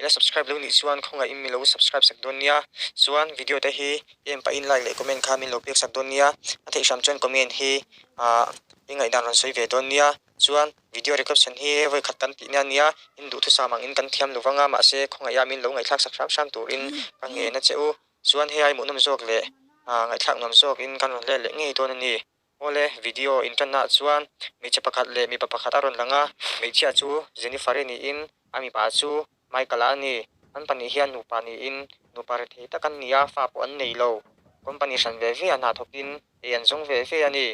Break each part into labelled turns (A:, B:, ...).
A: ila subscribe lo ni chuan khonga im mi lo subscribe sak don nia chuan video te hi em pa in like le comment kha min lo pek sak don nia athei sam chuan comment hi ingai dan ron soi ve don nia chuan video recording hi voi khat kan ti nia in du thu samang in kan thiam lovanga ma se khonga ya min lo ngai thlak sak sam turin kan nge na cheu chuan he ai mu nam jok le ngai thlak nam jok in kan ron le ngei ton ani ole video internet chuan mi che pakhat le mi pa pakhat aron langa mi chia chu Jennifer ni in ami pa chu Michael ani an pani hian nu pa ni in nu par the takan nia fa po an nei lo company san ve ve ana thokin en jong ve ve ani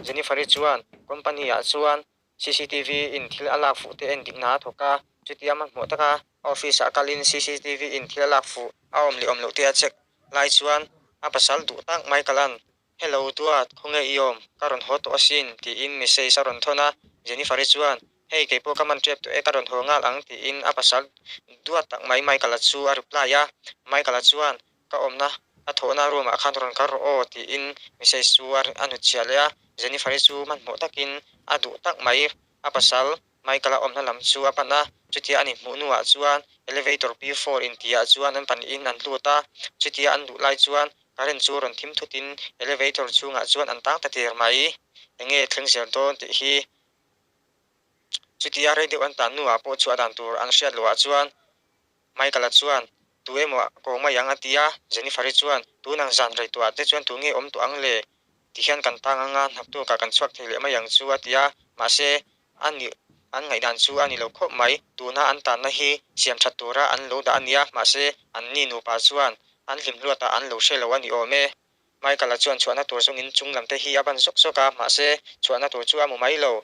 A: Jennifer chuan company a chuan CCTV in thil ala fu te en ding na thoka chutiam mo taka office a kalin CCTV in thil ala fu aom li om lo te a check lai chuan a pasal du tak Michael an hello tuat khonge iom karon hot osin ti in message saron thona Jennifer chuan hey ke po kaman trap to e karon hongal ang ti in a pasal duat tak Michael chu a reply ya Michael chuan ka omna a thona room a khan ron kar o ti in message chu anu chialia Jennifer chu man mo takin adu tak mai a pasal Michael omna lam chu apana chutia ani mu nuwa chuan elevator P4 in tia chuan an pan in an luta chutia an du lai chuan karen chu ron thim thutin elevator chunga chuan an tang ta tir mai enge thleng zer don ti hi chutia radio an tan nuwa po chu adan tur an hriat lo chuan Michael chuan tu emo ko ma yang atia Jennifer chuan tu nang zan rei tu ate chuan tu nge om tu ang le ti hian kan tang anga hnak tu ka kan chuak thele ma yang chu atia ma se ani an ngai dan chu ani lo khop mai tu na an tan na hi siam that tura an lo da ania ma se an ni nu pa chuan an lim luata an lo she lo ani ome Michael chuan chuana tur song in chung lam te hi aban sok soka ma se chuana tur chu amu mai lo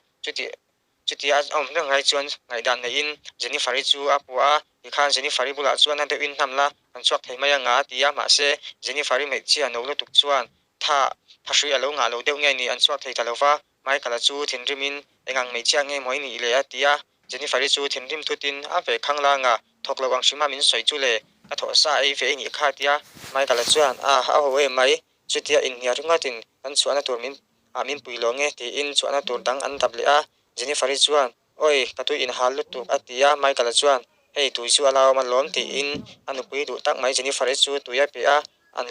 A: chutia om na ngai chuan ngai dan nei in Jennifer chu apua i khan Jennifer bula chuan an te in namla an chuak thei mai anga tia ma se Jennifer mai chia no lo tuk chuan tha phasri alo nga lo deuh nge ni an chuak thei talova Michael chu thinrimin engang mai chia nge moi ni le atia Jennifer chu thinrim thutin a ve khangla nga thoklo wang shima min soi chu le a tho sa ei ve ni kha tia Michael chuan a ho e mai chutia in nia runga tin an chuana tur min min puilo nge ti in chuana tur dang an tab le a Jennifer chuan oi katu in hal lu tu atia Michael chuan hei tu chu alaw man lom ti in anu pui du tak mai Jennifer chu tu ya pe a an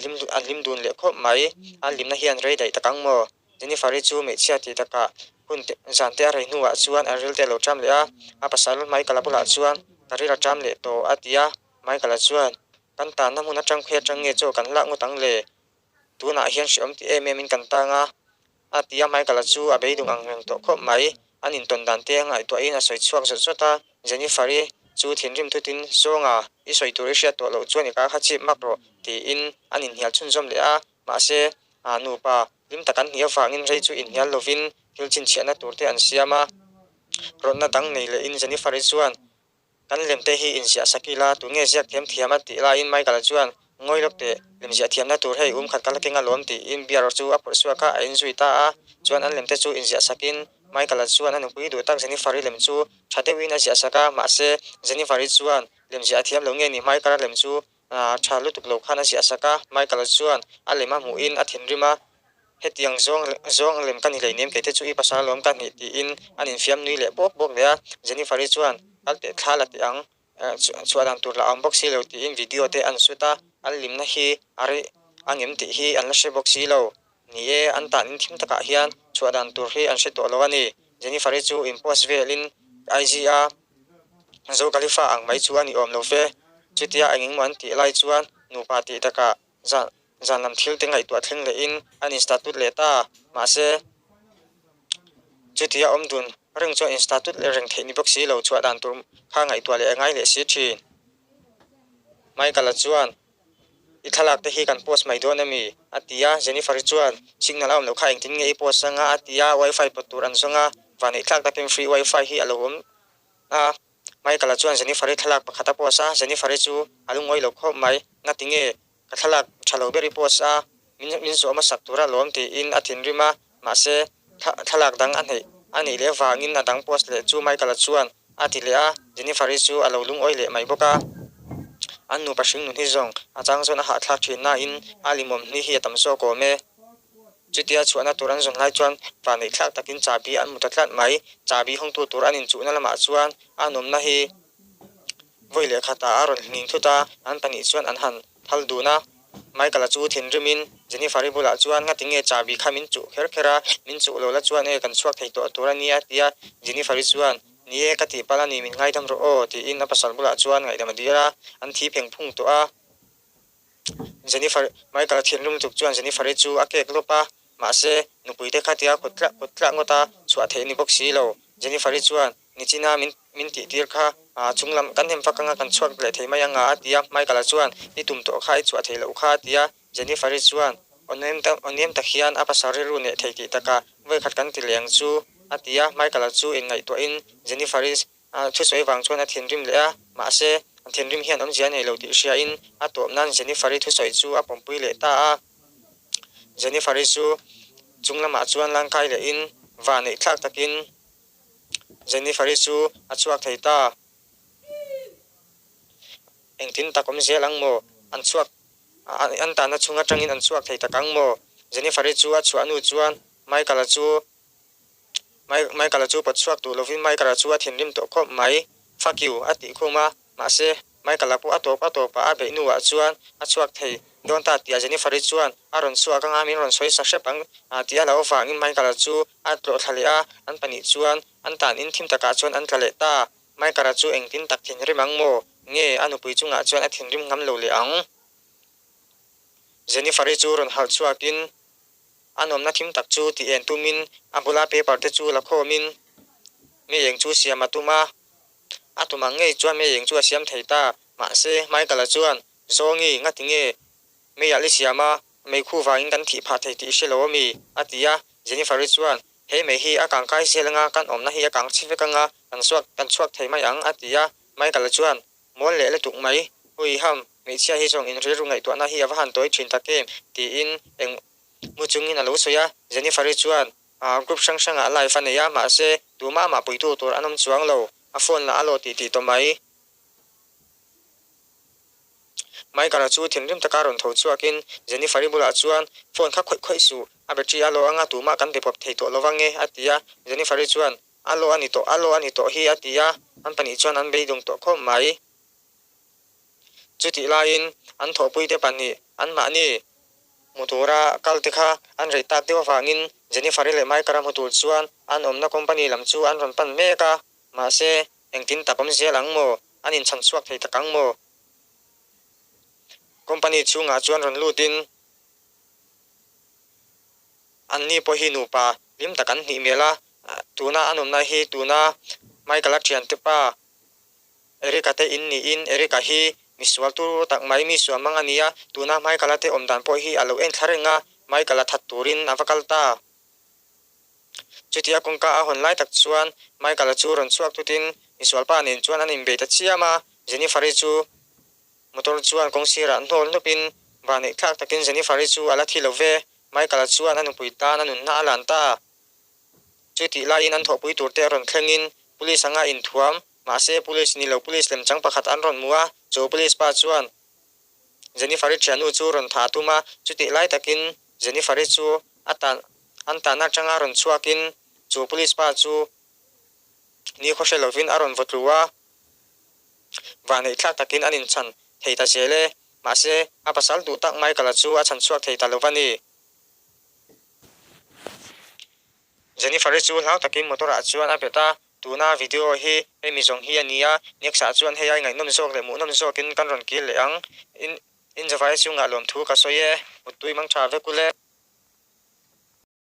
A: lim dun le khop mai an lim na hian rei dai takang mo Jennifer chu me chia ti taka hun zan te rei nuwa chuan a ril te lo tram le a pasal Michael bula chuan tarira tram le to atia Michael chuan kan ta na mun atang khia tang nge chu kan la ngutang le tu na hian shom ti em in kan ta nga atia Michael chu a be dung ang reng to khop mai anin ton dan te ngai to in a soi chuak zo zota Jennifer chu thinrim thutin zonga i soi tur hria to lo chuan ka khachi makro ti in anin hial chun zom le a ma se nu pa lim takan hnia wangin rei chu in hial lovin hilchin chiana turte an siama ronna dang nei le in Jennifer chuan kan lem te hi in sia sakila tu nge ziak thiam ti la in Michael chuan ngoi lok te lem zia thiam na tur hei khat kala kenga lom ti in biar chu apor suaka a in zui ta a chuan an lem te chu in zia sakin Michael chuan an pui du tak Jennifer lem chu thate win a zia saka ma se Jennifer chuan lem zia thiam lo nge ni Michael lem chu thalu tuk lo khana zia saka Michael chuan a lema mu in a thinrima hetiang zong lem kan hi leinem ke te chu I pasal lom kan hi ti in anin fiam nui le bok le a Jennifer chuan al te thala te ang chuadan tur la ang box hi lo ti in video te an suta an lim na hi are angem ti hi an la she box hi lo ni e an tan in thim taka hian chuadan tur hi an she to lo ani Jennifer chu impose velin IGA zo khalifa ang mai chu ani om lo fe chutia anging man ti lai chuan nu pa ti taka zan lam thil te ngai tu thleng le in an statut le ta ma se chutia om dun reng cho statut le reng thei ni box hi lo chuadan tur kha ngai tu le ngai le si thi Michael chuan I thalak te hi kan post mai don ami atia Jennifer chuan signal am lo kha eng tin nge I post sanga atia wifi patur an songa vani thlak ta pem free wifi hi alom a Michael chuan Jennifer thalak pakhata posa Jennifer chu alungoi lo khop mai ngatinge ka thalak thalo beri posa min zo ma saktura lom ti in athin rima ma se thalak dang ani le wangin na dang post le chu Michael chuan atile a Jennifer chu alo lung oi le mai boka an nu pasing nu hi zong achang zona ha thla thin na in alimom ni hi tam so ko me chutia chuana turan zon lai chuan vani thlak takin chabi an mutatlat mai chabi hong tu tur anin chu na lama chuan anom na hi voi le khata aron nging thuta an pani chuan an han thal duna Michael chu thin rimin Jennifer bula chuan nga tinge chabi khamin chu kher khera min chu lo la chuan e kan chuak thei to turania tia Jennifer chuan nie ka ti pala ni min ngai dam ro o ti in apasal bula chuan ngai dam dira an thi pheng phung to a Jennifer Michael thin rum tuk chuan Jennifer chu akek lopa ma se nupui te khatia kotla ngota chua thei ni boxi lo Jennifer chuan ni china min ti tir kha chunglam kan hem fakanga kan chuak le thei mayanga atia Michael chuan ni tum to khai chua thei lo kha tia Jennifer chuan onem ta khian apasari ru ne thei ti taka voi khat kan ti leng chu atia Michael chu in ngai to in Jennifer thu soi wang chuan a thin rim le a ma se thin rim hian on jian nei lo ti sia in a to nan Jennifer thu soi chu a pompui le ta a Jennifer chu chunglama chuan langkai le in van nei thlak takin Jennifer chu a chuak thei ta engtin takom zelang mo an chuak an ta na chunga tangin an chuak thei takang mo Jennifer chu a chuanu chuan Michael chu pat chuak tu lovin Michael chu a thin rim to khop mai fuck you ati khoma ma se Michael pu atop pa a be nuwa chuan a chuak thei don ta tia Jennifer chuan aron chuak anga min ron soi sa sepang tia lo wangin Michael chu a tlo thalia an pani chuan an tan in thim taka chuan an tlale ta Michael chu engtin tak thin rimang mo nge anupui chunga chuan a thin rim ngam lo le ang Jennifer chu ron hal chuakin anom na thim tak chu ti en tumin abula paper te chu la khomin me yeng chu siam atuma atuma nge chuan me yeng chu siam theita ma se Michael chuan zongi ngatinge me ya le siama me khu wangin kan thi pha thei ti shelo mi atia Jennifer chuan he me hi akang kai selanga kan omna hi akang chivekanga kan chuak thei mai ang atia Michael chuan mol le tuk mai hui ham me chia hi jong in ru ngai to na hi awan toi thin take ti in eng muchungin alo soya Jennifer chuan group sang a live ane ya ma se tuma ma pui tu tur anom chuang lo a phone la alo ti to mai Michael chu thin rim takaron tho chuakin Jennifer bula chuan phone kha khoi su a battery alo anga tuma kan te pop thei to lowange atia Jennifer chuan alo ani to hi atia an pani chuan an beidung to khom mai chuti lain an thopui te pani an ma ni mutura kaltikha an reitak te wangin Jennifer le Michael mutul chuan an omna company lam chu an ron pan meka ma se engtin tapom zelang mo anin chan chuak thei takang mo company chunga chuan ron lutin an ni po hi nu pa lim takan ni mela tuna anomna hi tuna Michael thian te pa Erika te in ni in Erika hi miswal tu tak mai mi suamang ania tuna Michael te omdan po hi alo en tharenga Michael that turin avakalta chutia kongka a hon lai tak chuan Michael chu ron chuak tutin miswal pa nin chuan an imbe ta chiama Jennifer chu motor chuan kongsira hnol nupin vani thak takin Jennifer chu ala thilove Michael chuan anu puita nanun na alanta chuti la in an thopui turte ron thlengin police anga in thuam ma se police ni lo police lem chang pakhat an ron muwa cho police pa chuan Jennifer chanu chu ron tha tuma chuti lai takin Jennifer chu antana changa ron chuakin cho police pa chu ni khoshelovin aron votluwa vani thak takin anin chan theita chele ma se apasal du tak Michael chu a chan chuak theita lovani Jennifer chu hlau takin motora chuan apeta tuna video hi emi jong hi ania nexa chuan hei ngai nom zok le mu nom zokin kan ron kil le ang in zawai chunga lom thu ka soye utui mang tha ve kule